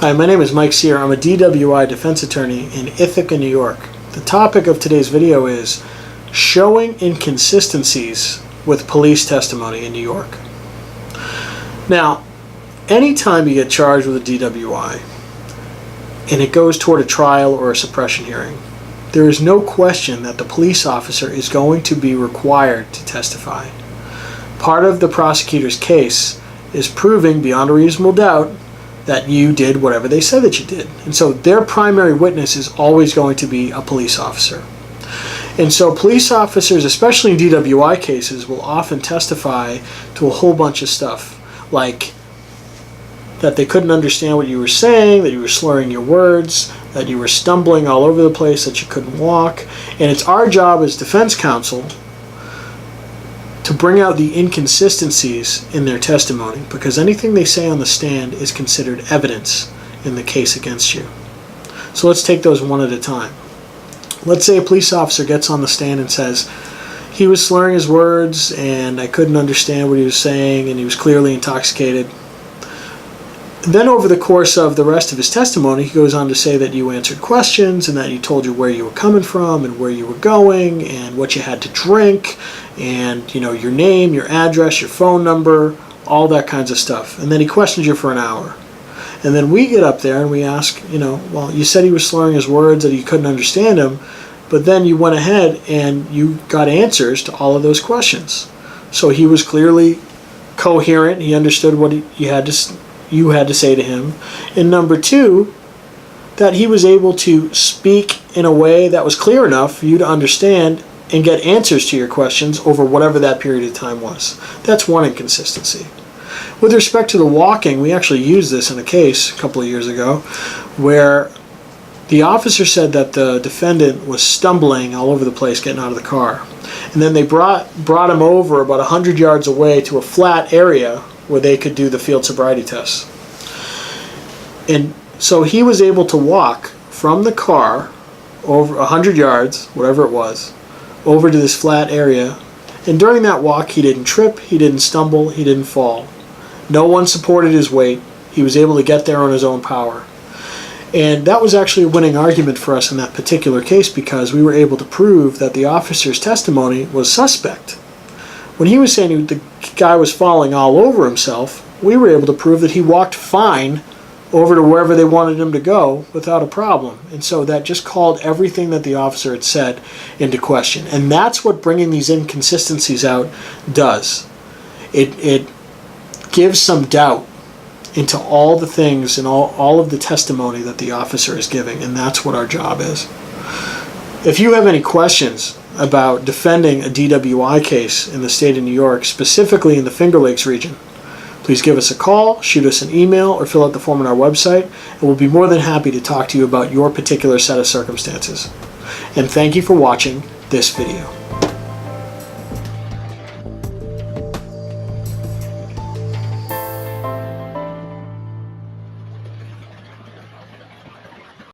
Hi, my name is Mike Sear. I'm a DWI defense attorney in Ithaca, New York. The topic of today's video is showing inconsistencies with police testimony in New York. Now, anytime you get charged with a DWI and it goes toward a trial or a suppression hearing, there is no question that the police officer is going to be required to testify. Part of the prosecutor's case is proving beyond a reasonable doubt that you did whatever they said that you did. And so their primary witness is always going to be a police officer. And so police officers, especially in DWI cases, will often testify to a whole bunch of stuff, like that they couldn't understand what you were saying, that you were slurring your words, that you were stumbling all over the place, that you couldn't walk. And it's our job as defense counsel to bring out the inconsistencies in their testimony, because anything they say on the stand is considered evidence in the case against you. So let's take those one at a time. Let's say a police officer gets on the stand and says, he was slurring his words and I couldn't understand what he was saying and he was clearly intoxicated. Then over the course of the rest of his testimony, he goes on to say that you answered questions and that he told you where you were coming from and where you were going and what you had to drink and, your name, your address, your phone number, all that kinds of stuff. And then he questions you for an hour. And then we get up there and we ask, well, you said he was slurring his words, that you couldn't understand him, but then you went ahead and you got answers to all of those questions. So he was clearly coherent. He understood what you had to say to him. And number two, that he was able to speak in a way that was clear enough for you to understand and get answers to your questions over whatever that period of time was. That's one inconsistency. With respect to the walking, we actually used this in a case a couple of years ago where the officer said that the defendant was stumbling all over the place getting out of the car. And then they brought him over about 100 yards away to a flat area where they could do the field sobriety tests. And so he was able to walk from the car over 100 yards, whatever it was, over to this flat area. And during that walk, he didn't trip, he didn't stumble, he didn't fall. No one supported his weight. He was able to get there on his own power. And that was actually a winning argument for us in that particular case because we were able to prove that the officer's testimony was suspect. When he was saying the guy was falling all over himself, we were able to prove that he walked fine over to wherever they wanted him to go without a problem. And so that just called everything that the officer had said into question. And that's what bringing these inconsistencies out does. It gives some doubt into all the things and all of the testimony that the officer is giving. And that's what our job is. If you have any questions about defending a DWI case in the state of New York, specifically in the Finger Lakes region, please give us a call, shoot us an email, or fill out the form on our website, and we'll be more than happy to talk to you about your particular set of circumstances. And thank you for watching this video.